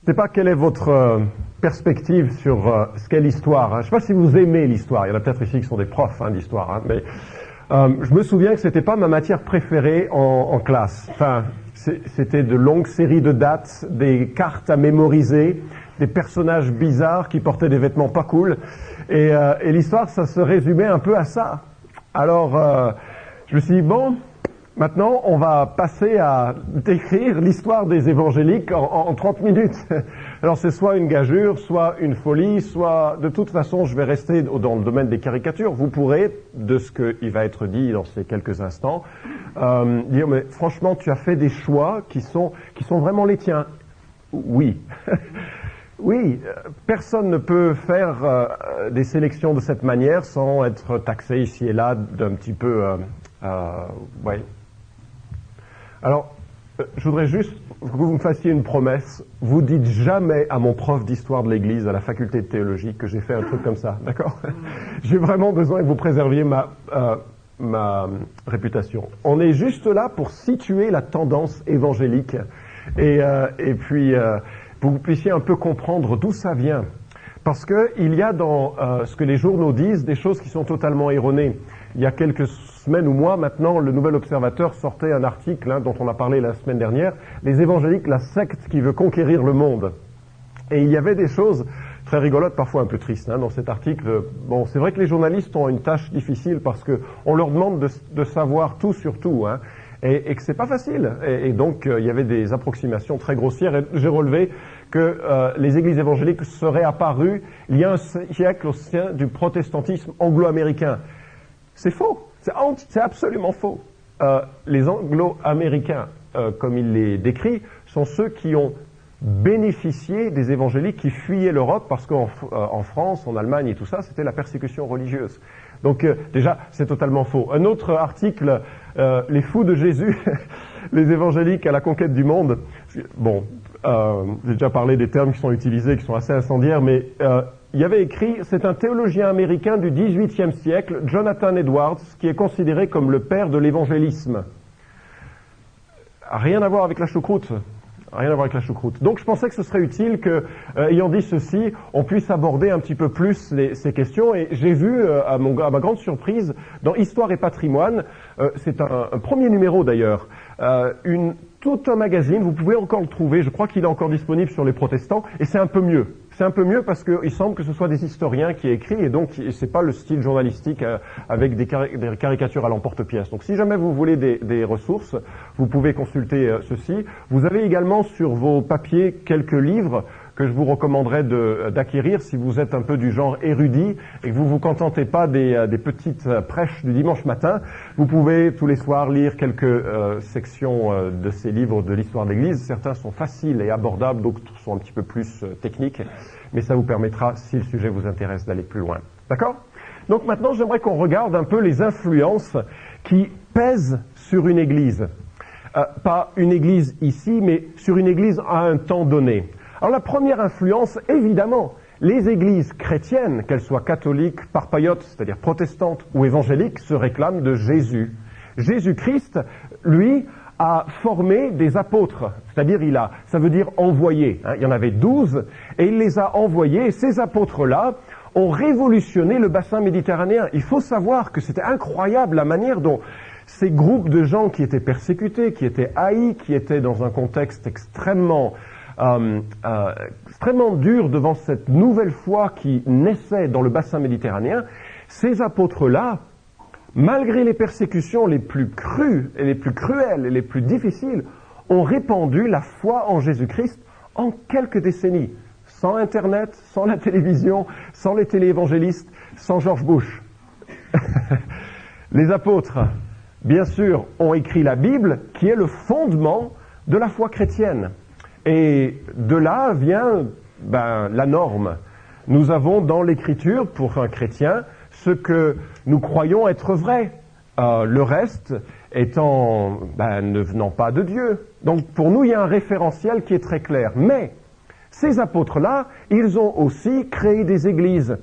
Je ne sais pas quelle est votre perspective sur ce qu'est l'histoire. Je ne sais pas si vous aimez l'histoire. Il y en a peut-être ici qui sont des profs d'histoire, mais je me souviens que c'était pas ma matière préférée en classe. Enfin, c'était de longues séries de dates, des cartes à mémoriser, des personnages bizarres qui portaient des vêtements pas cool. Et l'histoire, ça se résumait un peu à ça. Alors, je me suis dit, bon, maintenant, on va passer à décrire l'histoire des évangéliques en 30 minutes. Alors, c'est soit une gageure, soit une folie, soit... De toute façon, je vais rester dans le domaine des caricatures. Vous pourrez, de ce qu'il va être dit dans ces quelques instants, dire, mais franchement, tu as fait des choix qui sont vraiment les tiens. Oui. Oui, personne ne peut faire des sélections de cette manière sans être taxé ici et là d'un petit peu... ouais. Alors, je voudrais juste que vous me fassiez une promesse. Vous dites jamais à mon prof d'histoire de l'Église à la faculté de théologie que j'ai fait un truc comme ça, d'accord? J'ai vraiment besoin que vous préserviez ma réputation. On est juste là pour situer la tendance évangélique et puis pour que vous puissiez un peu comprendre d'où ça vient. Parce qu'il y a dans ce que les journaux disent des choses qui sont totalement erronées. Il y a quelques semaines ou mois maintenant, le Nouvel Observateur sortait un article dont on a parlé la semaine dernière, les évangéliques, la secte qui veut conquérir le monde. Et il y avait des choses très rigolotes, parfois un peu tristes dans cet article. Bon, c'est vrai que les journalistes ont une tâche difficile parce que on leur demande de savoir tout sur tout, et que c'est pas facile. Et donc, il y avait des approximations très grossières. Et j'ai relevé que les églises évangéliques seraient apparues il y a un siècle au sein du protestantisme anglo-américain. C'est faux. C'est absolument faux. Les anglo-américains, comme il les décrit, sont ceux qui ont bénéficié des évangéliques qui fuyaient l'Europe parce qu'en France, en Allemagne et tout ça, c'était la persécution religieuse. Donc déjà, c'est totalement faux. Un autre article, les fous de Jésus, les évangéliques à la conquête du monde. Bon, j'ai déjà parlé des termes qui sont utilisés, qui sont assez incendiaires, mais il y avait écrit, c'est un théologien américain du XVIIIe siècle, Jonathan Edwards, qui est considéré comme le père de l'évangélisme. Rien à voir avec la choucroute. Rien à voir avec la choucroute. Donc je pensais que ce serait utile que, ayant dit ceci, on puisse aborder un petit peu plus ces questions. Et j'ai vu, à ma grande surprise, dans Histoire et Patrimoine, c'est un premier numéro d'ailleurs, tout un magazine, vous pouvez encore le trouver, je crois qu'il est encore disponible sur les protestants, et c'est un peu mieux. C'est un peu mieux parce qu'il semble que ce soit des historiens qui écrivent, et donc c'est pas le style journalistique avec des caricatures à l'emporte-pièce. Donc si jamais vous voulez des ressources, vous pouvez consulter ceci. Vous avez également sur vos papiers quelques livres que je vous recommanderais d'acquérir si vous êtes un peu du genre érudit et que vous vous contentez pas des petites prêches du dimanche matin. Vous pouvez tous les soirs lire quelques sections de ces livres de l'histoire de l'Église. Certains sont faciles et abordables, d'autres sont un petit peu plus techniques, mais ça vous permettra, si le sujet vous intéresse, d'aller plus loin. D'accord ? Donc maintenant, j'aimerais qu'on regarde un peu les influences qui pèsent sur une Église. Pas une Église ici, mais sur une Église à un temps donné. Alors la première influence, évidemment, les églises chrétiennes, qu'elles soient catholiques, parpaillotes, c'est-à-dire protestantes ou évangéliques, se réclament de Jésus. Jésus-Christ, lui, a formé des apôtres, c'est-à-dire ça veut dire envoyer. Il y en avait 12, et il les a envoyés, et ces apôtres-là ont révolutionné le bassin méditerranéen. Il faut savoir que c'était incroyable la manière dont ces groupes de gens qui étaient persécutés, qui étaient haïs, qui étaient dans un contexte extrêmement dur devant cette nouvelle foi qui naissait dans le bassin méditerranéen, ces apôtres-là, malgré les persécutions les plus crues et les plus cruelles et les plus difficiles, ont répandu la foi en Jésus-Christ en quelques décennies, sans Internet, sans la télévision, sans les téléévangélistes, sans George Bush. Les apôtres, bien sûr, ont écrit la Bible, qui est le fondement de la foi chrétienne. Et de là vient la norme. Nous avons dans l'Écriture, pour un chrétien, ce que nous croyons être vrai. Le reste étant ne venant pas de Dieu. Donc pour nous, il y a un référentiel qui est très clair. Mais ces apôtres-là, ils ont aussi créé des églises.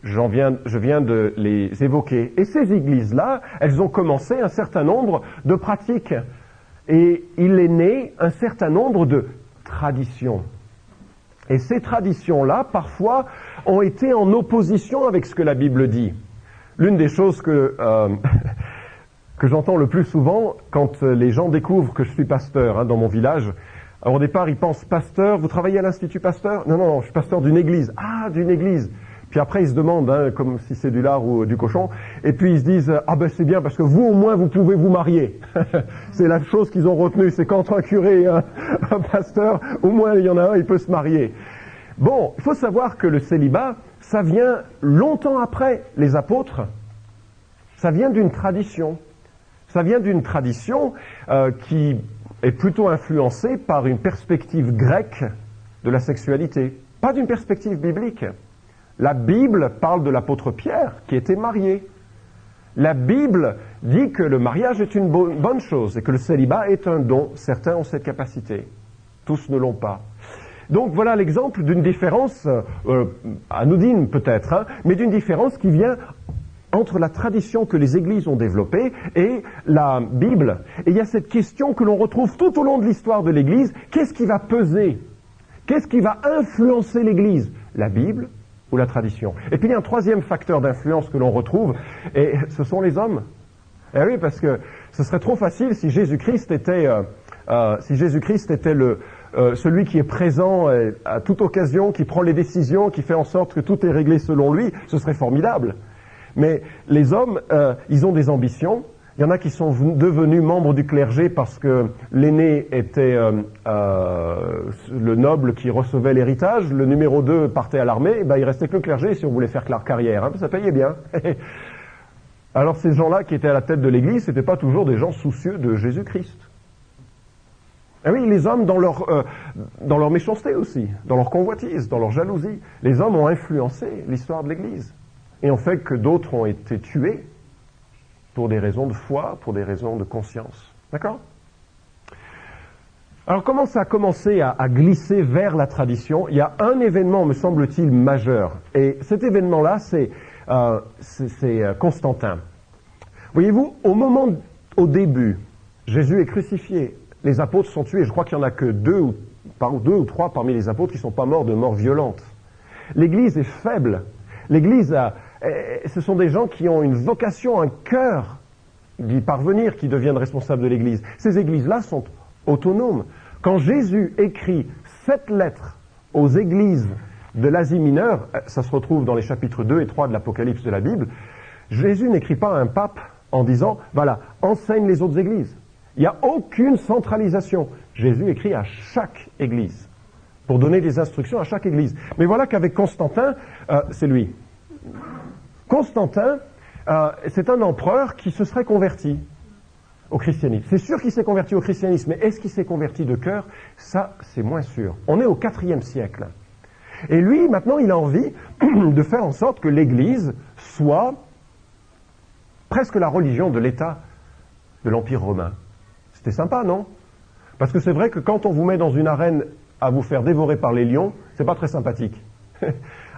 Je viens de les évoquer. Et ces églises-là, elles ont commencé un certain nombre de pratiques. Et il est né un certain nombre de traditions. Et ces traditions-là, parfois, ont été en opposition avec ce que la Bible dit. L'une des choses que j'entends le plus souvent quand les gens découvrent que je suis pasteur dans mon village, alors au départ, ils pensent, pasteur, vous travaillez à l'Institut Pasteur? Non, non, je suis pasteur d'une église. Ah, d'une église. Puis après, ils se demandent, comme si c'est du lard ou du cochon, et puis ils se disent, ah ben c'est bien, parce que vous, au moins, vous pouvez vous marier. C'est la chose qu'ils ont retenue, c'est qu'entre un curé et un pasteur, au moins, il y en a un, il peut se marier. Bon, il faut savoir que le célibat, ça vient longtemps après les apôtres. Ça vient d'une tradition. Ça vient d'une tradition qui est plutôt influencée par une perspective grecque de la sexualité, pas d'une perspective biblique. La Bible parle de l'apôtre Pierre qui était marié. La Bible dit que le mariage est une bonne chose et que le célibat est un don. Certains ont cette capacité. Tous ne l'ont pas. Donc voilà l'exemple d'une différence anodine peut-être, mais d'une différence qui vient entre la tradition que les églises ont développée et la Bible. Et il y a cette question que l'on retrouve tout au long de l'histoire de l'Église. Qu'est-ce qui va peser? Qu'est-ce qui va influencer l'Église? La Bible ou la tradition? Et puis il y a un troisième facteur d'influence que l'on retrouve, et ce sont les hommes. Eh oui, parce que ce serait trop facile si Jésus-Christ était, celui qui est présent à toute occasion, qui prend les décisions, qui fait en sorte que tout est réglé selon lui. Ce serait formidable. Mais les hommes, ils ont des ambitions. Il y en a qui sont devenus membres du clergé parce que l'aîné était le noble qui recevait l'héritage, le numéro 2 partait à l'armée, il restait que le clergé si on voulait faire carrière, ça payait bien. Alors ces gens-là qui étaient à la tête de l'Église, ce n'étaient pas toujours des gens soucieux de Jésus-Christ. Et oui, les hommes dans leur méchanceté aussi, dans leur convoitise, dans leur jalousie, les hommes ont influencé l'histoire de l'Église et ont fait que d'autres ont été tués pour des raisons de foi, pour des raisons de conscience. D'accord? Alors comment ça a commencé à glisser vers la tradition? Il y a un événement, me semble-t-il, majeur. Et cet événement-là, c'est Constantin. Voyez-vous, au début, Jésus est crucifié. Les apôtres sont tués. Je crois qu'il n'y en a que deux ou trois parmi les apôtres qui ne sont pas morts de mort violente. L'Église est faible. L'Église ce sont des gens qui ont une vocation, un cœur d'y parvenir, qui deviennent responsables de l'Église. Ces églises-là sont autonomes. Quand Jésus écrit 7 lettres aux églises de l'Asie mineure, ça se retrouve dans les chapitres 2 et 3 de l'Apocalypse de la Bible, Jésus n'écrit pas à un pape en disant, voilà, enseigne les autres églises. Il n'y a aucune centralisation. Jésus écrit à chaque église, pour donner des instructions à chaque église. Mais voilà qu'avec Constantin, c'est lui. Constantin, c'est un empereur qui se serait converti au christianisme. C'est sûr qu'il s'est converti au christianisme, mais est-ce qu'il s'est converti de cœur? Ça, c'est moins sûr. On est au IVe siècle. Et lui, maintenant, il a envie de faire en sorte que l'Église soit presque la religion de l'État de l'Empire romain. C'était sympa, non? Parce que c'est vrai que quand on vous met dans une arène à vous faire dévorer par les lions, c'est pas très sympathique.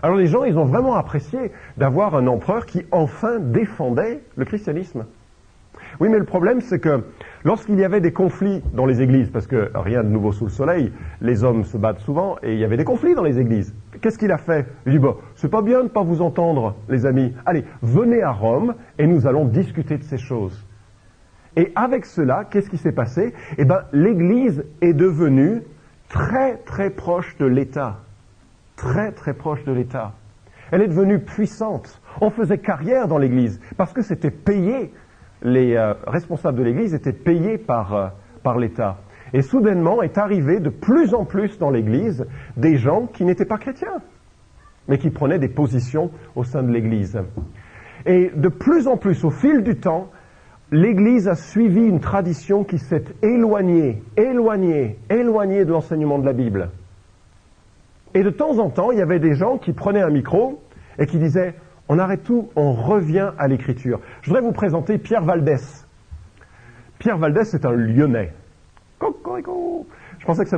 Alors les gens, ils ont vraiment apprécié d'avoir un empereur qui enfin défendait le christianisme. Oui, mais le problème, c'est que lorsqu'il y avait des conflits dans les églises, parce que rien de nouveau sous le soleil, les hommes se battent souvent, et il y avait des conflits dans les églises. Qu'est-ce qu'il a fait? Il dit, c'est pas bien de ne pas vous entendre, les amis. Allez, venez à Rome, et nous allons discuter de ces choses. Et avec cela, qu'est-ce qui s'est passé? L'Église est devenue très, très proche de l'État. Très, très proche de l'État. Elle est devenue puissante. On faisait carrière dans l'Église, parce que c'était payé. Les responsables de l'Église étaient payés par l'État. Et soudainement est arrivé de plus en plus dans l'Église des gens qui n'étaient pas chrétiens, mais qui prenaient des positions au sein de l'Église. Et de plus en plus, au fil du temps, l'Église a suivi une tradition qui s'est éloignée de l'enseignement de la Bible. Et de temps en temps, il y avait des gens qui prenaient un micro et qui disaient « On arrête tout, on revient à l'Écriture ». Je voudrais vous présenter Pierre Valdès. Pierre Valdès, c'est un Lyonnais. Cocorico. Je pensais que ça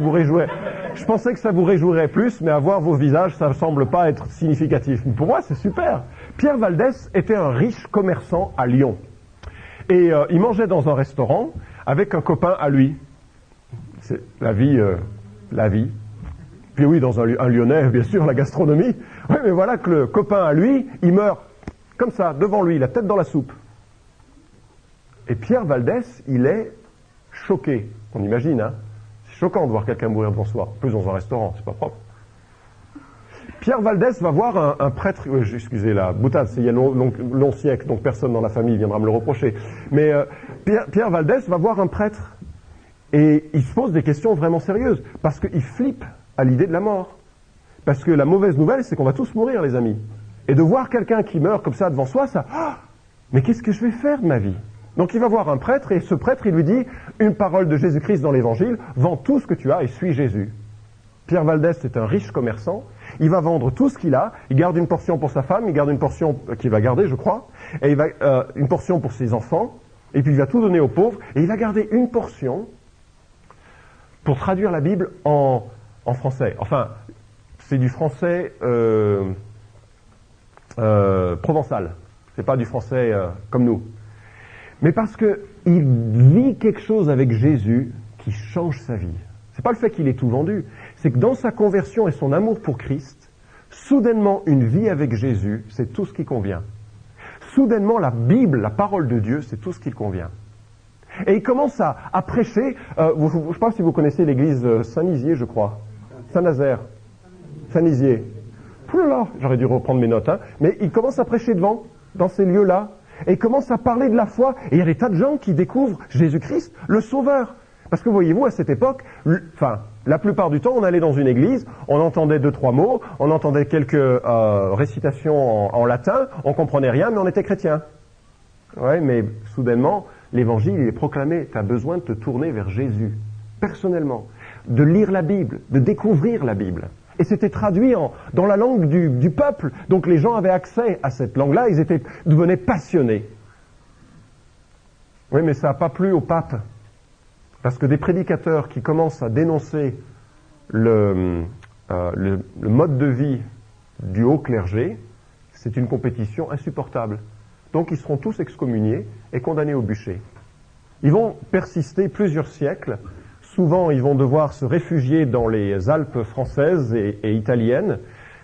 vous réjouirait plus, mais à voir vos visages, ça ne semble pas être significatif. Pour moi, c'est super. Pierre Valdès était un riche commerçant à Lyon. Et il mangeait dans un restaurant avec un copain à lui. C'est la vie. Puis oui, dans un Lyonnais, bien sûr, la gastronomie. Oui, mais voilà que le copain à lui, il meurt comme ça, devant lui, la tête dans la soupe. Et Pierre Valdès, il est choqué. On imagine, hein. C'est choquant de voir quelqu'un mourir devant soi. En plus, dans un restaurant, c'est pas propre. Pierre Valdès va voir un prêtre, excusez la boutade, c'est il y a long siècle, donc personne dans la famille viendra me le reprocher. Mais Pierre Valdès va voir un prêtre et il se pose des questions vraiment sérieuses parce qu'il flippe à l'idée de la mort. Parce que la mauvaise nouvelle, c'est qu'on va tous mourir, les amis. Et de voir quelqu'un qui meurt comme ça devant soi, ça... Ah, mais qu'est-ce que je vais faire de ma vie? Donc il va voir un prêtre et ce prêtre, il lui dit une parole de Jésus-Christ dans l'Évangile, vends tout ce que tu as et suis Jésus. Pierre Valdès est un riche commerçant, il va vendre tout ce qu'il a, il garde une portion pour sa femme, il garde une portion qu'il va garder, je crois, et il va une portion pour ses enfants, et puis il va tout donner aux pauvres, et il va garder une portion pour traduire la Bible en français. Enfin, c'est du français provençal, c'est pas du français comme nous. Mais parce qu'il vit quelque chose avec Jésus qui change sa vie. C'est pas le fait qu'il ait tout vendu, c'est que dans sa conversion et son amour pour Christ, soudainement une vie avec Jésus, c'est tout ce qui convient. Soudainement la Bible, la parole de Dieu, c'est tout ce qui convient. Et il commence à prêcher, je ne sais pas si vous connaissez l'église Saint-Nizier, je crois. Saint-Nazaire. Saint-Nizier. Oulala, j'aurais dû reprendre mes notes, hein. Mais il commence à prêcher devant, dans ces lieux-là, et il commence à parler de la foi. Et il y a des tas de gens qui découvrent Jésus-Christ, le Sauveur. Parce que voyez-vous, à cette époque, la plupart du temps, on allait dans une église, on entendait 2-3 mots, on entendait quelques récitations en latin, on comprenait rien, mais on était chrétien. Ouais, mais soudainement, l'évangile, il est proclamé. Tu as besoin de te tourner vers Jésus, personnellement, de lire la Bible, de découvrir la Bible. Et c'était traduit dans la langue du peuple. Donc les gens avaient accès à cette langue-là, ils devenaient passionnés. Oui, mais ça n'a pas plu au pape. Parce que des prédicateurs qui commencent à dénoncer le mode de vie du haut clergé, c'est une compétition insupportable. Donc ils seront tous excommuniés et condamnés au bûcher. Ils vont persister plusieurs siècles. Souvent, ils vont devoir se réfugier dans les Alpes françaises et italiennes.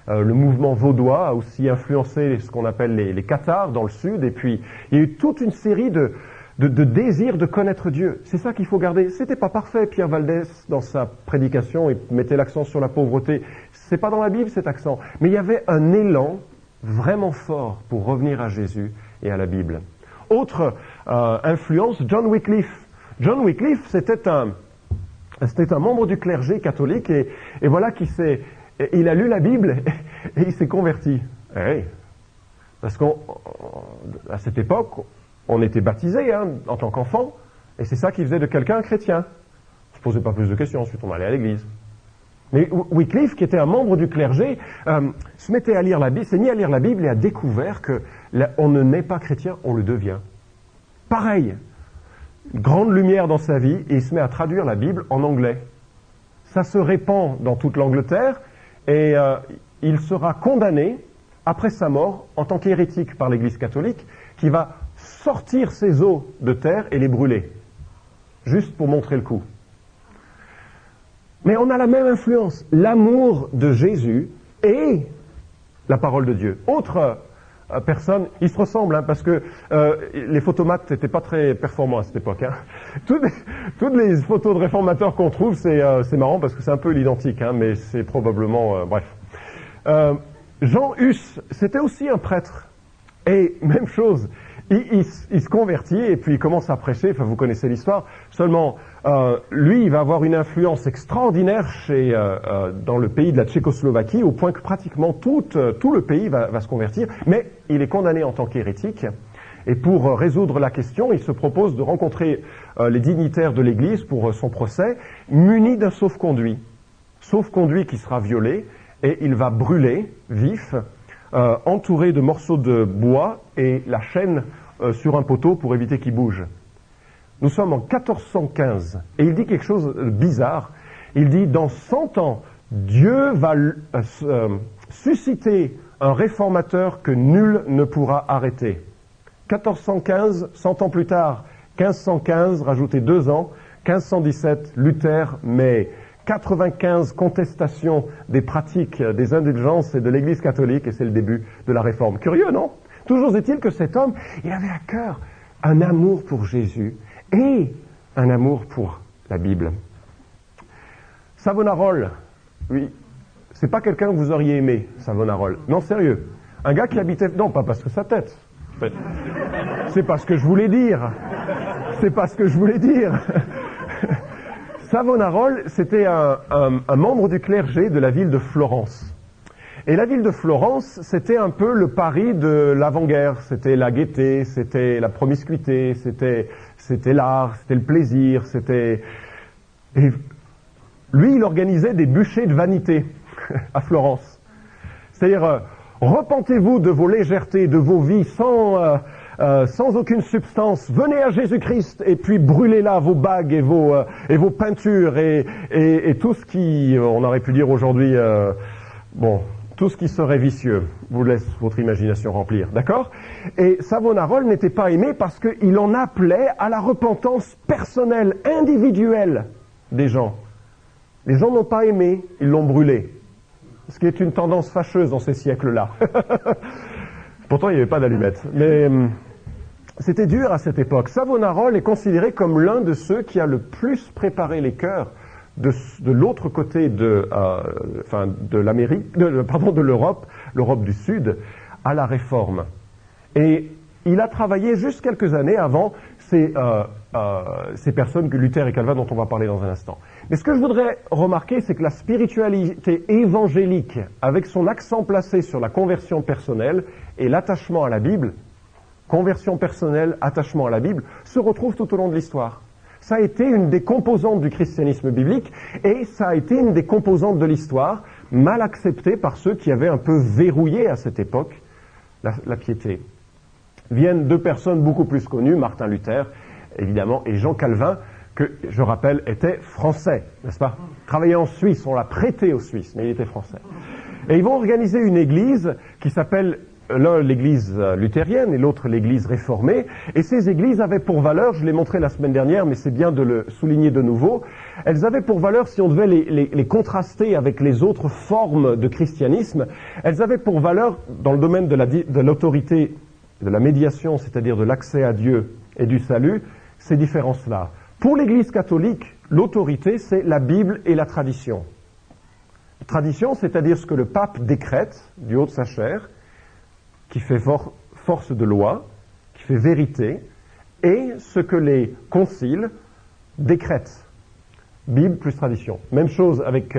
Le mouvement vaudois a aussi influencé ce qu'on appelle les cathares dans le sud. Et puis, il y a eu toute une série de désirs de connaître Dieu. C'est ça qu'il faut garder. C'était pas parfait, Pierre Valdès, dans sa prédication, il mettait l'accent sur la pauvreté. C'est pas dans la Bible, cet accent. Mais il y avait un élan vraiment fort pour revenir à Jésus et à la Bible. Autre influence, John Wycliffe. John Wycliffe, c'était un membre du clergé catholique et voilà il a lu la Bible et il s'est converti. Oui. Parce qu'à cette époque, on était baptisé en tant qu'enfant et c'est ça qui faisait de quelqu'un un chrétien. On ne se posait pas plus de questions, ensuite on allait à l'église. Mais Wycliffe, qui était un membre du clergé, s'est mis à lire la Bible et a découvert que on ne naît pas chrétien, on le devient. Pareil. Une grande lumière dans sa vie et il se met à traduire la Bible en anglais. Ça se répand dans toute l'Angleterre et il sera condamné après sa mort en tant qu'hérétique par l'Église catholique qui va sortir ses os de terre et les brûler, juste pour montrer le coup. Mais on a la même influence, l'amour de Jésus et la parole de Dieu. Autre personne, ils se ressemblent, parce que les photomates n'étaient pas très performants à cette époque. Toutes les photos de réformateurs qu'on trouve, c'est marrant parce que c'est un peu l'identique, mais c'est probablement... bref. Jean Hus, c'était aussi un prêtre. Et même chose, il se convertit et puis il commence à prêcher, enfin vous connaissez l'histoire, seulement lui il va avoir une influence extraordinaire dans le pays de la Tchécoslovaquie au point que pratiquement tout le pays va se convertir, mais il est condamné en tant qu'hérétique et pour résoudre la question il se propose de rencontrer les dignitaires de l'église pour son procès muni d'un sauf-conduit qui sera violé et il va brûler vif entouré de morceaux de bois et la chaîne sur un poteau pour éviter qu'il bouge. Nous sommes en 1415 et il dit quelque chose de bizarre. Il dit, dans 100 ans, Dieu va susciter un réformateur que nul ne pourra arrêter. 1415, 100 ans plus tard, 1515, rajoutez 2 ans, 1517, Luther met 95 contestations des pratiques des indulgences et de l'Église catholique, et c'est le début de la Réforme. Curieux, non? Toujours est-il que cet homme, il avait à cœur un amour pour Jésus et un amour pour la Bible. Savonarole, oui, c'est pas quelqu'un que vous auriez aimé, Savonarole. Non, sérieux. Un gars qui habitait... Non, pas parce que sa tête. C'est pas ce que je voulais dire. C'est pas ce que je voulais dire. Savonarole, c'était un membre du clergé de la ville de Florence. Et la ville de Florence, c'était un peu le Paris de l'avant-guerre. C'était la gaieté, c'était la promiscuité, c'était l'art, c'était le plaisir, c'était... Et lui, il organisait des bûchers de vanité à Florence. C'est-à-dire, repentez-vous de vos légèretés, de vos vies sans aucune substance. Venez à Jésus-Christ et puis brûlez là vos bagues et vos peintures et tout ce qui, on aurait pu dire aujourd'hui, tout ce qui serait vicieux. Vous laisse votre imagination remplir, d'accord? Et Savonarole n'était pas aimé parce qu'il en appelait à la repentance personnelle, individuelle des gens. Les gens n'ont pas aimé, ils l'ont brûlé. Ce qui est une tendance fâcheuse dans ces siècles-là. Pourtant, il n'y avait pas d'allumettes. Mais c'était dur à cette époque. Savonarole est considéré comme l'un de ceux qui a le plus préparé les cœurs de l'autre côté de l'Europe, l'Europe du Sud, à la Réforme. Et il a travaillé juste quelques années avant ces personnes que Luther et Calvin dont on va parler dans un instant. Mais ce que je voudrais remarquer, c'est que la spiritualité évangélique, avec son accent placé sur la conversion personnelle et l'attachement à la Bible, conversion personnelle, attachement à la Bible, se retrouve tout au long de l'histoire. Ça a été une des composantes du christianisme biblique et ça a été une des composantes de l'histoire, mal acceptée par ceux qui avaient un peu verrouillé à cette époque la piété. Viennent deux personnes beaucoup plus connues, Martin Luther, évidemment, et Jean Calvin, que, je rappelle, était français, n'est-ce pas? Travaillait en Suisse, on l'a prêté aux Suisses, mais il était français. Et ils vont organiser une église qui s'appelle, l'un l'église luthérienne et l'autre l'église réformée, et ces églises avaient pour valeur, je l'ai montré la semaine dernière, mais c'est bien de le souligner de nouveau, elles avaient pour valeur, si on devait les contraster avec les autres formes de christianisme, elles avaient pour valeur, dans le domaine de l'autorité, de la médiation, c'est-à-dire de l'accès à Dieu et du salut, ces différences-là. Pour l'Église catholique, l'autorité, c'est la Bible et la tradition. La tradition, c'est-à-dire ce que le pape décrète du haut de sa chair, qui fait force de loi, qui fait vérité, et ce que les conciles décrètent. Bible plus tradition. Même chose avec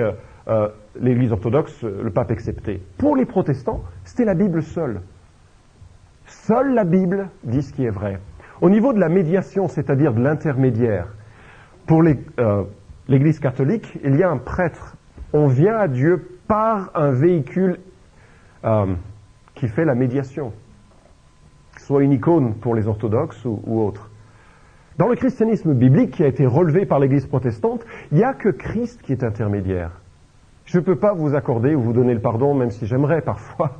l'Église orthodoxe, le pape excepté. Pour les protestants, c'était la Bible seule. Seule la Bible dit ce qui est vrai. Au niveau de la médiation, c'est-à-dire de l'intermédiaire, pour l'Église catholique, il y a un prêtre. On vient à Dieu par un véhicule qui fait la médiation, soit une icône pour les orthodoxes ou autre. Dans le christianisme biblique qui a été relevé par l'Église protestante, il n'y a que Christ qui est intermédiaire. Je ne peux pas vous accorder ou vous donner le pardon, même si j'aimerais parfois.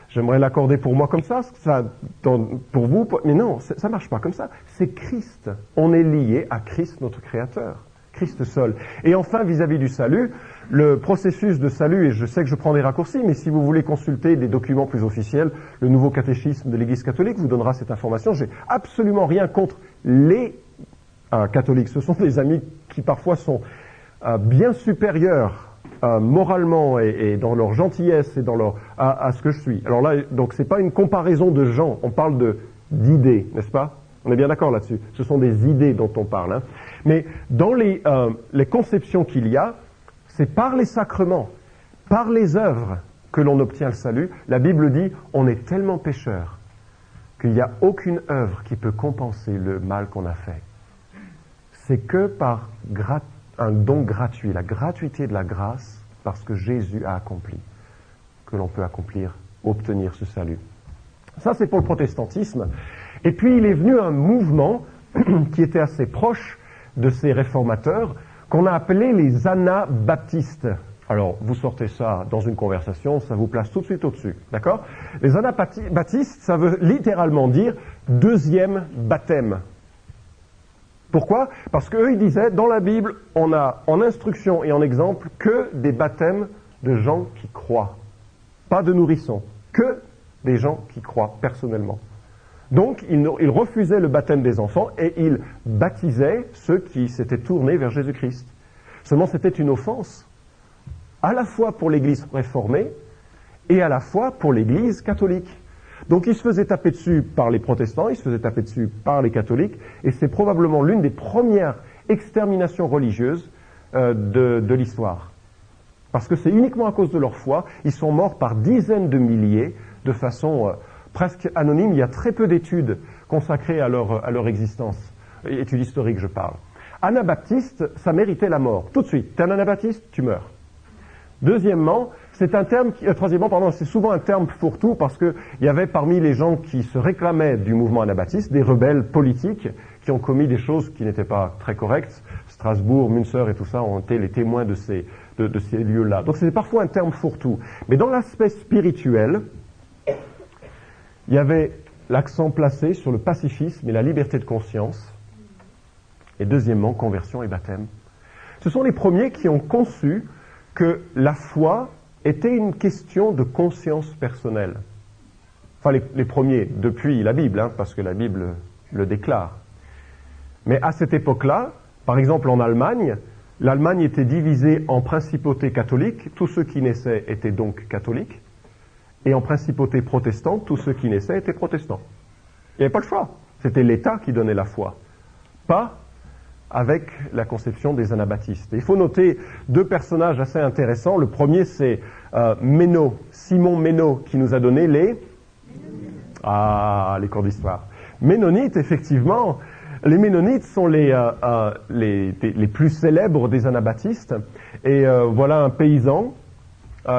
J'aimerais l'accorder pour moi comme ça, pour vous, mais non, ça ne marche pas comme ça. C'est Christ. On est lié à Christ, notre Créateur. Christ seul. Et enfin, vis-à-vis du salut, le processus de salut, et je sais que je prends des raccourcis, mais si vous voulez consulter des documents plus officiels, le nouveau catéchisme de l'Église catholique vous donnera cette information. J'ai absolument rien contre les catholiques. Ce sont des amis qui parfois sont bien supérieurs moralement et dans leur gentillesse et à ce que je suis. Alors là, donc c'est pas une comparaison de gens, on parle d'idées, n'est-ce pas? On est bien d'accord là-dessus. Ce sont des idées dont on parle. Hein. Mais dans les conceptions qu'il y a, c'est par les sacrements, par les œuvres que l'on obtient le salut. La Bible dit, on est tellement pécheurs qu'il n'y a aucune œuvre qui peut compenser le mal qu'on a fait. C'est que par un don gratuit, la gratuité de la grâce, parce que Jésus a accompli, que l'on peut obtenir ce salut. Ça, c'est pour le protestantisme. Et puis, il est venu un mouvement qui était assez proche de ces réformateurs, qu'on a appelé les anabaptistes. Alors, vous sortez ça dans une conversation, ça vous place tout de suite au-dessus, d'accord? Les anabaptistes, ça veut littéralement dire deuxième baptême. Pourquoi? Parce qu'eux, ils disaient, dans la Bible, on a en instruction et en exemple que des baptêmes de gens qui croient. Pas de nourrissons, que des gens qui croient personnellement. Donc, ils refusaient le baptême des enfants et ils baptisaient ceux qui s'étaient tournés vers Jésus-Christ. Seulement, c'était une offense, à la fois pour l'Église réformée et à la fois pour l'Église catholique. Donc, ils se faisaient taper dessus par les protestants, ils se faisaient taper dessus par les catholiques, et c'est probablement l'une des premières exterminations religieuses de l'histoire. Parce que c'est uniquement à cause de leur foi, ils sont morts par dizaines de milliers, de façon presque anonyme. Il y a très peu d'études consacrées à leur existence, études historiques je parle. Anabaptiste, ça méritait la mort, tout de suite. T'es un anabaptiste, tu meurs. Deuxièmement, c'est un terme troisièmement, pardon, c'est souvent un terme fourre-tout parce que il y avait parmi les gens qui se réclamaient du mouvement anabaptiste des rebelles politiques qui ont commis des choses qui n'étaient pas très correctes. Strasbourg, Münster et tout ça ont été les témoins de ces lieux-là. Donc c'était parfois un terme fourre-tout. Mais dans l'aspect spirituel, il y avait l'accent placé sur le pacifisme et la liberté de conscience. Et deuxièmement, conversion et baptême. Ce sont les premiers qui ont conçu que la foi était une question de conscience personnelle. Enfin, les premiers, depuis la Bible, parce que la Bible le déclare. Mais à cette époque-là, par exemple en Allemagne, l'Allemagne était divisée en principautés catholiques, tous ceux qui naissaient étaient donc catholiques, et en principautés protestantes, tous ceux qui naissaient étaient protestants. Il n'y avait pas le choix. C'était l'État qui donnait la foi, pas avec la conception des anabaptistes. Et il faut noter deux personnages assez intéressants. Le premier, c'est Simon Ménot, qui nous a donné les cours d'histoire. Ménonites, effectivement, les Ménonites sont les plus célèbres des anabaptistes. Et voilà un paysan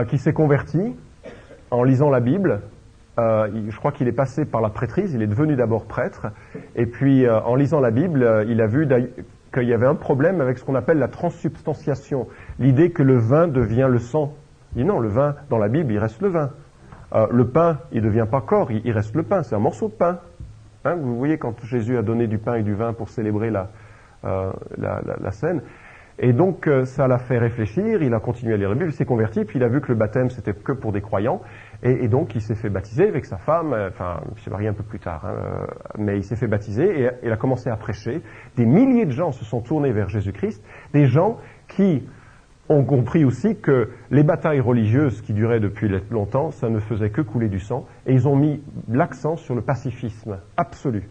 qui s'est converti en lisant la Bible. Je crois qu'il est passé par la prêtrise, il est devenu d'abord prêtre, et puis en lisant la Bible, il a vu qu'il y avait un problème avec ce qu'on appelle la transsubstantiation, l'idée que le vin devient le sang. Il dit non, le vin, dans la Bible, il reste le vin. Le pain, il ne devient pas corps, il reste le pain, c'est un morceau de pain. Hein, vous voyez quand Jésus a donné du pain et du vin pour célébrer la scène. Et donc ça l'a fait réfléchir, il a continué à lire la Bible, il s'est converti, puis il a vu que le baptême c'était que pour des croyants, et donc il s'est fait baptiser avec sa femme, il s'est marié un peu plus tard, mais il s'est fait baptiser et il a commencé à prêcher. Des milliers de gens se sont tournés vers Jésus-Christ, des gens qui ont compris aussi que les batailles religieuses qui duraient depuis longtemps, ça ne faisait que couler du sang, et ils ont mis l'accent sur le pacifisme absolu.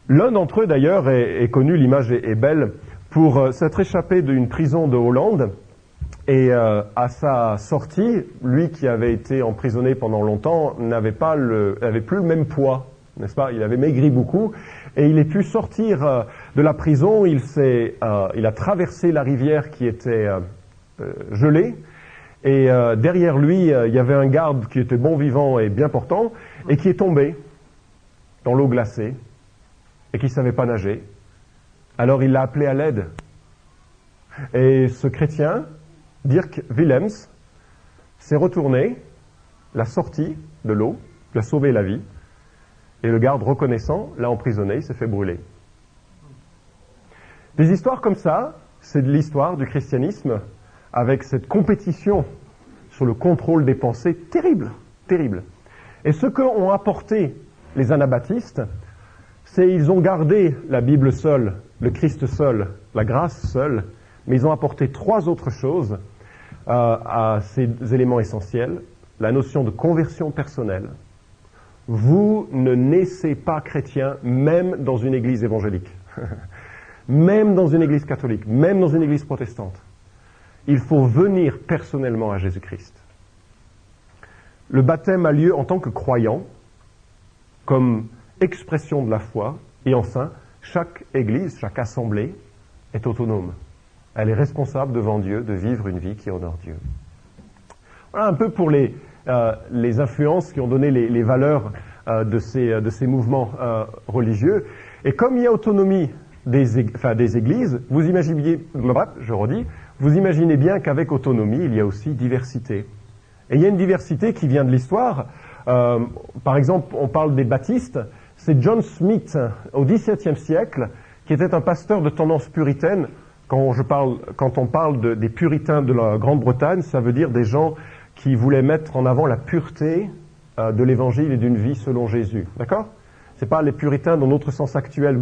L'un d'entre eux d'ailleurs est connu, l'image est belle, pour s'être échappé d'une prison de Hollande, et à sa sortie, lui qui avait été emprisonné pendant longtemps n'avait plus le même poids, n'est-ce pas? Il avait maigri beaucoup, et il est pu sortir de la prison. Il a traversé la rivière qui était gelée, et derrière lui, il y avait un garde qui était bon vivant et bien portant, et qui est tombé dans l'eau glacée, et qui ne savait pas nager. Alors il l'a appelé à l'aide. Et ce chrétien, Dirk Willems, s'est retourné, l'a sorti de l'eau, lui a sauvé la vie, et le garde reconnaissant l'a emprisonné, il s'est fait brûler. Des histoires comme ça, c'est de l'histoire du christianisme, avec cette compétition sur le contrôle des pensées terrible, terrible. Et ce qu'ont apporté les anabaptistes, c'est qu'ils ont gardé la Bible seule, le Christ seul, la grâce seule, mais ils ont apporté trois autres choses à ces éléments essentiels. La notion de conversion personnelle. Vous ne naissez pas chrétien même dans une église évangélique, même dans une église catholique, même dans une église protestante. Il faut venir personnellement à Jésus-Christ. Le baptême a lieu en tant que croyant, comme expression de la foi, et enfin, chaque église, chaque assemblée est autonome. Elle est responsable devant Dieu de vivre une vie qui honore Dieu. Voilà un peu pour les influences qui ont donné les valeurs de ces mouvements religieux. Et comme il y a autonomie des églises, vous imaginez, je redis, vous imaginez bien qu'avec autonomie, il y a aussi diversité. Et il y a une diversité qui vient de l'histoire. Par exemple, on parle des baptistes. C'est John Smith, au XVIIe siècle, qui était un pasteur de tendance puritaine. Quand on parle des puritains de la Grande-Bretagne, ça veut dire des gens qui voulaient mettre en avant la pureté de l'évangile et d'une vie selon Jésus. D'accord? C'est pas les puritains dans notre sens actuel.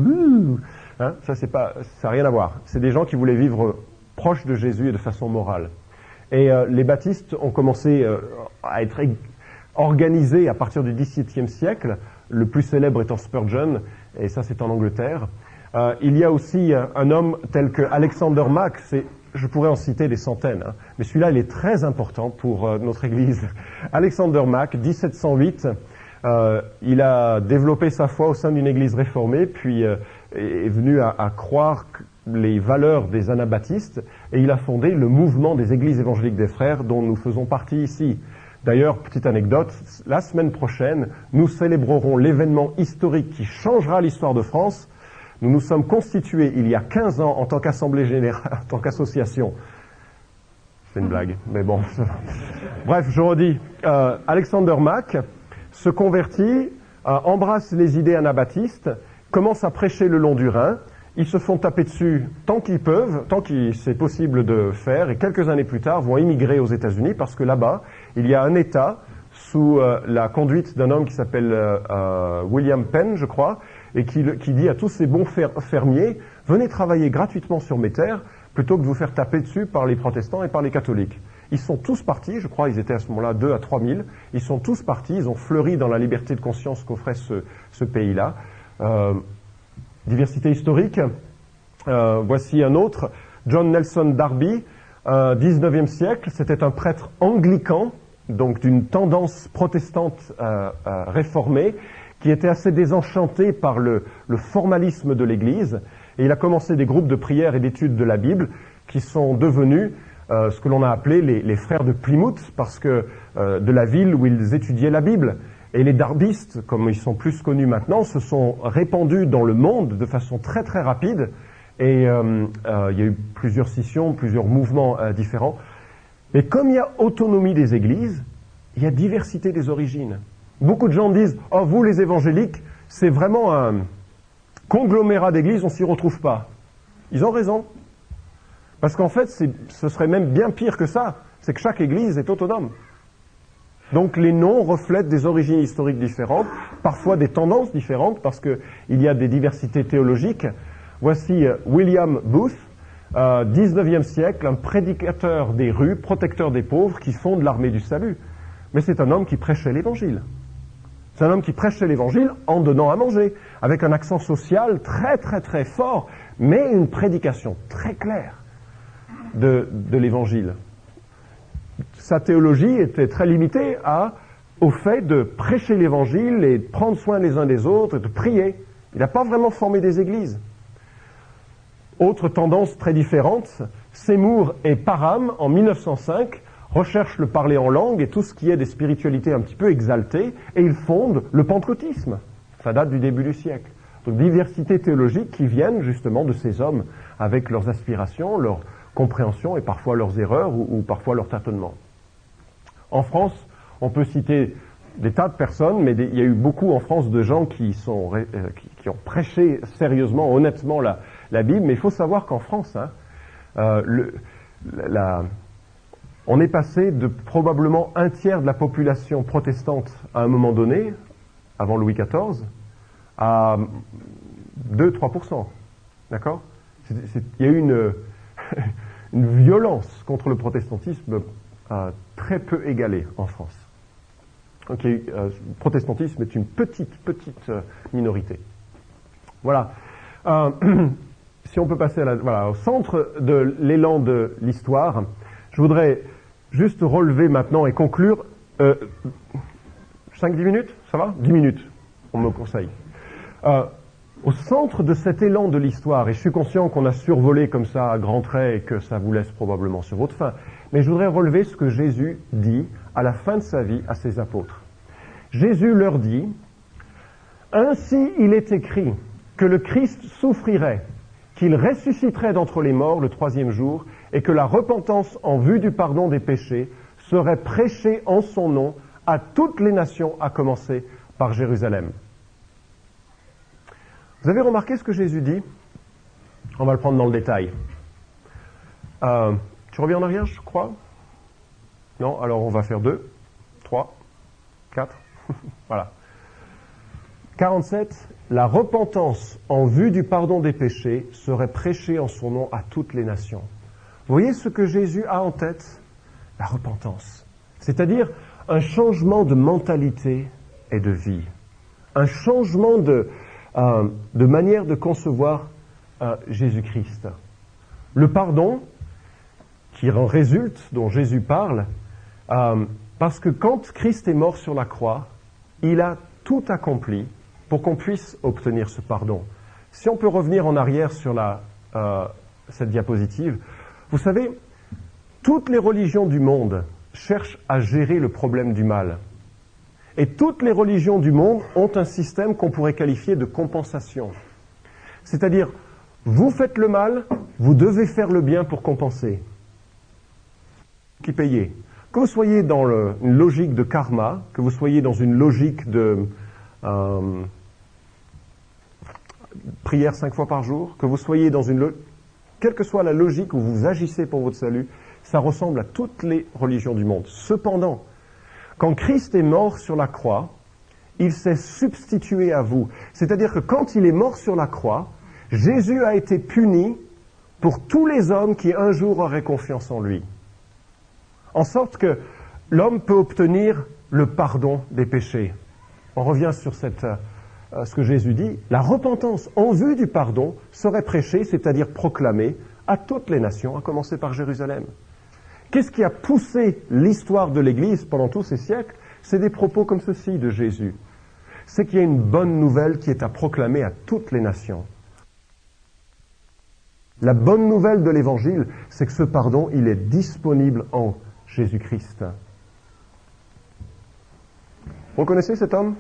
Hein, ça n'a rien à voir. C'est des gens qui voulaient vivre proche de Jésus et de façon morale. Et les baptistes ont commencé à être organisés à partir du XVIIe siècle, le plus célèbre étant Spurgeon, et ça c'est en Angleterre. Il y a aussi un homme tel que Alexander Mack, je pourrais en citer des centaines, hein, mais celui-là il est très important pour notre Église. Alexander Mack, 1708, il a développé sa foi au sein d'une Église réformée, puis est venu à croire les valeurs des anabaptistes, et il a fondé le mouvement des Églises évangéliques des frères dont nous faisons partie ici. D'ailleurs, petite anecdote, la semaine prochaine, nous célébrerons l'événement historique qui changera l'histoire de France. Nous nous sommes constitués il y a 15 ans en tant qu'assemblée générale, en tant qu'association. C'est une blague, mais bon. Bref, je redis, Alexander Mack se convertit, embrasse les idées anabaptistes, commence à prêcher le long du Rhin. Ils se font taper dessus tant qu'ils peuvent, tant que c'est possible de faire, et quelques années plus tard vont émigrer aux États-Unis parce que là-bas, il y a un État sous la conduite d'un homme qui s'appelle William Penn, je crois, et qui dit à tous ces bons fermiers, venez travailler gratuitement sur mes terres plutôt que de vous faire taper dessus par les protestants et par les catholiques. Ils sont tous partis, je crois, ils étaient à ce moment-là 2 à 3 000, ils sont tous partis, ils ont fleuri dans la liberté de conscience qu'offrait ce pays-là. Diversité historique, voici un autre, John Nelson Darby, 19e siècle, c'était un prêtre anglican, donc d'une tendance protestante réformée, qui était assez désenchanté par le formalisme de l'Église, et il a commencé des groupes de prière et d'études de la Bible qui sont devenus ce que l'on a appelé les frères de Plymouth, parce que de la ville où ils étudiaient la Bible. Et les darbistes, comme ils sont plus connus maintenant, se sont répandus dans le monde de façon très très rapide, et il y a eu plusieurs scissions, plusieurs mouvements différents. Mais comme il y a autonomie des églises, il y a diversité des origines. Beaucoup de gens disent « Oh, vous les évangéliques, c'est vraiment un conglomérat d'églises, on ne s'y retrouve pas. » Ils ont raison. Parce qu'en fait, ce serait même bien pire que ça. C'est que chaque église est autonome. Donc les noms reflètent des origines historiques différentes, parfois des tendances différentes, parce qu'il y a des diversités théologiques. Voici William Booth, 19e siècle, un prédicateur des rues, protecteur des pauvres, qui fonde l'armée du salut. Mais c'est un homme qui prêchait l'évangile. C'est un homme qui prêchait l'évangile en donnant à manger, avec un accent social très très très fort, mais une prédication très claire de l'évangile. Sa théologie était très limitée au fait de prêcher l'évangile et de prendre soin les uns des autres et de prier. Il n'a pas vraiment formé des églises. Autre tendance très différente, Seymour et Parham, en 1905, recherchent le parler en langue et tout ce qui est des spiritualités un petit peu exaltées, et ils fondent le pentecôtisme. Ça date du début du siècle. Donc diversité théologique qui viennent justement de ces hommes avec leurs aspirations, leurs compréhensions et parfois leurs erreurs ou parfois leurs tâtonnements. En France, on peut citer des tas de personnes, mais il y a eu beaucoup en France de gens qui ont prêché sérieusement, honnêtement la Bible, mais il faut savoir qu'en France, on est passé de probablement un tiers de la population protestante à un moment donné, avant Louis XIV, à 2-3%. D'accord ? Il y a eu une violence contre le protestantisme très peu égalée en France. Donc, le protestantisme est une petite minorité. Voilà. Si on peut passer au centre de l'élan de l'histoire, je voudrais juste relever maintenant et conclure 5-10 minutes, ça va ? 10 minutes, on me conseille. Au centre de cet élan de l'histoire, et je suis conscient qu'on a survolé comme ça à grands traits et que ça vous laisse probablement sur votre faim, mais je voudrais relever ce que Jésus dit à la fin de sa vie à ses apôtres. Jésus leur dit « Ainsi il est écrit que le Christ souffrirait, qu'il ressusciterait d'entre les morts le 3e jour, et que la repentance en vue du pardon des péchés serait prêchée en son nom à toutes les nations, à commencer par Jérusalem. » Vous avez remarqué ce que Jésus dit ? On va le prendre dans le détail. Tu reviens en arrière, je crois? Non? Alors on va faire 2, 3, 4. Voilà. 47. La repentance en vue du pardon des péchés serait prêchée en son nom à toutes les nations. Vous voyez ce que Jésus a en tête? La repentance. C'est-à-dire un changement de mentalité et de vie. Un changement de manière de concevoir Jésus-Christ. Le pardon qui en résulte, dont Jésus parle, parce que quand Christ est mort sur la croix, il a tout accompli pour qu'on puisse obtenir ce pardon. Si on peut revenir en arrière sur cette diapositive, vous savez, toutes les religions du monde cherchent à gérer le problème du mal. Et toutes les religions du monde ont un système qu'on pourrait qualifier de compensation. C'est-à-dire, vous faites le mal, vous devez faire le bien pour compenser. Qui payez. Que vous soyez dans une logique de karma, que vous soyez dans une logique de prière 5 fois par jour, que vous soyez dans quelle que soit la logique où vous agissez pour votre salut, ça ressemble à toutes les religions du monde. Cependant, quand Christ est mort sur la croix, il s'est substitué à vous. C'est-à-dire que quand il est mort sur la croix, Jésus a été puni pour tous les hommes qui un jour auraient confiance en lui. En sorte que l'homme peut obtenir le pardon des péchés. On revient sur ce que Jésus dit. La repentance en vue du pardon serait prêchée, c'est-à-dire proclamée, à toutes les nations, à commencer par Jérusalem. Qu'est-ce qui a poussé l'histoire de l'Église pendant tous ces siècles? C'est des propos comme ceci de Jésus. C'est qu'il y a une bonne nouvelle qui est à proclamer à toutes les nations. La bonne nouvelle de l'Évangile, c'est que ce pardon, il est disponible en Jésus-Christ. Vous connaissez cet homme?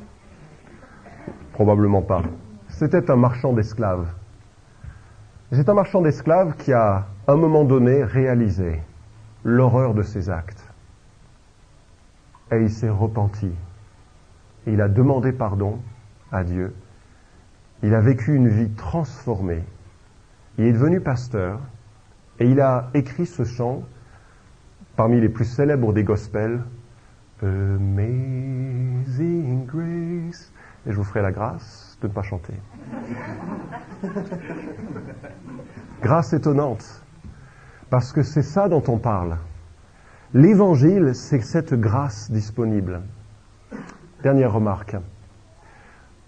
Probablement pas. C'était un marchand d'esclaves. C'est un marchand d'esclaves qui a, à un moment donné, réalisé l'horreur de ses actes. Et il s'est repenti. Il a demandé pardon à Dieu. Il a vécu une vie transformée. Il est devenu pasteur et il a écrit ce chant parmi les plus célèbres des gospels, Amazing Grace. Et je vous ferai la grâce de ne pas chanter. Grâce étonnante, parce que c'est ça dont on parle. L'Évangile, c'est cette grâce disponible. Dernière remarque.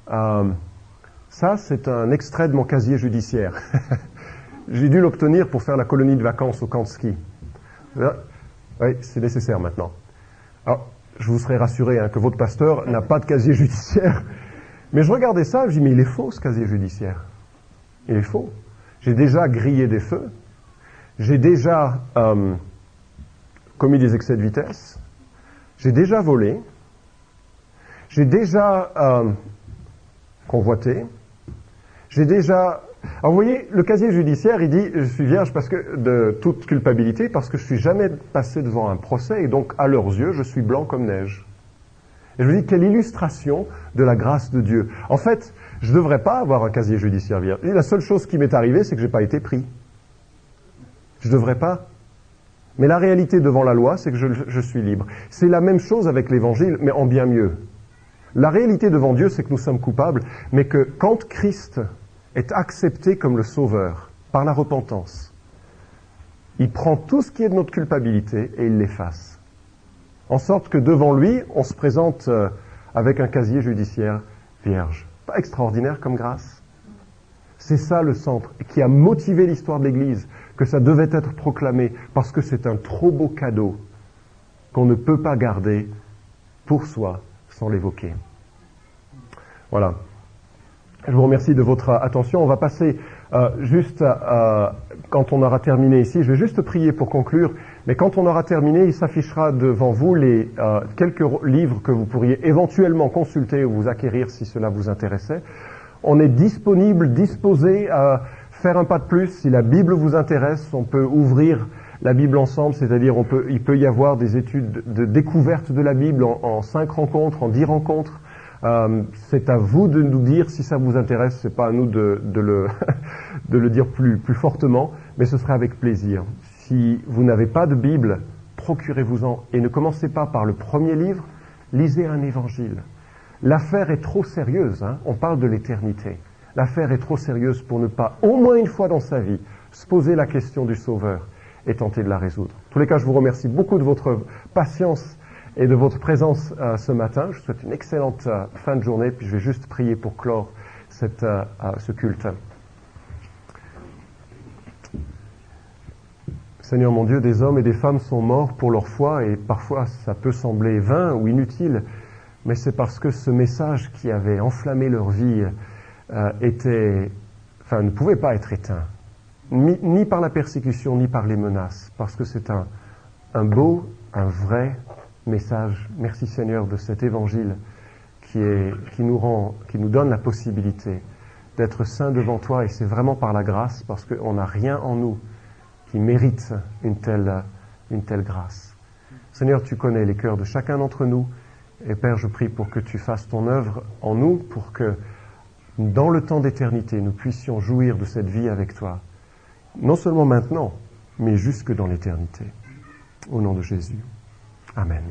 Ça, c'est un extrait de mon casier judiciaire. J'ai dû l'obtenir pour faire la colonie de vacances au camp de ski. Oui, c'est nécessaire maintenant. Alors, je vous serais rassuré que votre pasteur n'a pas de casier judiciaire. Mais je regardais ça, je dis, mais il est faux ce casier judiciaire. Il est faux. J'ai déjà grillé des feux. J'ai déjà commis des excès de vitesse. J'ai déjà volé. J'ai déjà convoité. J'ai déjà... Alors vous voyez, le casier judiciaire, il dit, je suis vierge parce que de toute culpabilité, parce que je suis jamais passé devant un procès, et donc à leurs yeux, je suis blanc comme neige. Et je vous dis, quelle illustration de la grâce de Dieu. En fait, je ne devrais pas avoir un casier judiciaire vierge. Et la seule chose qui m'est arrivée, c'est que je n'ai pas été pris. Je ne devrais pas. Mais la réalité devant la loi, c'est que je suis libre. C'est la même chose avec l'Évangile, mais en bien mieux. La réalité devant Dieu, c'est que nous sommes coupables, mais que quand Christ est accepté comme le Sauveur par la repentance, il prend tout ce qui est de notre culpabilité et il l'efface. En sorte que devant lui, on se présente avec un casier judiciaire vierge. Pas extraordinaire comme grâce? C'est ça le centre qui a motivé l'histoire de l'Église, que ça devait être proclamé, parce que c'est un trop beau cadeau qu'on ne peut pas garder pour soi sans l'évoquer. Voilà. Je vous remercie de votre attention. On va passer quand on aura terminé ici, je vais juste prier pour conclure, mais quand on aura terminé, il s'affichera devant vous les quelques livres que vous pourriez éventuellement consulter ou vous acquérir si cela vous intéressait. On est disposé à faire un pas de plus. Si la Bible vous intéresse, on peut ouvrir la Bible ensemble, c'est-à-dire il peut y avoir des études de découverte de la Bible en 5 rencontres, en 10 rencontres. C'est à vous de nous dire si ça vous intéresse, c'est pas à nous de le dire plus fortement, mais ce serait avec plaisir. Si vous n'avez pas de Bible, procurez-vous-en et ne commencez pas par le premier livre, lisez un évangile. L'affaire est trop sérieuse, hein, on parle de l'éternité. L'affaire est trop sérieuse pour ne pas, au moins une fois dans sa vie, se poser la question du Sauveur et tenter de la résoudre. En tous les cas, je vous remercie beaucoup de votre patience et de votre présence ce matin. Je vous souhaite une excellente fin de journée, puis je vais juste prier pour clore ce culte. Seigneur mon Dieu, des hommes et des femmes sont morts pour leur foi, et parfois ça peut sembler vain ou inutile, mais c'est parce que ce message qui avait enflammé leur vie ne pouvait pas être éteint, ni par la persécution, ni par les menaces, parce que c'est un beau, un vrai message. Merci Seigneur de cet évangile qui nous donne la possibilité d'être saints devant toi, et c'est vraiment par la grâce, parce qu'on n'a rien en nous qui mérite une telle grâce. Seigneur, tu connais les cœurs de chacun d'entre nous, et Père, je prie pour que tu fasses ton œuvre en nous, pour que dans le temps d'éternité, nous puissions jouir de cette vie avec toi, non seulement maintenant, mais jusque dans l'éternité. Au nom de Jésus. Amen.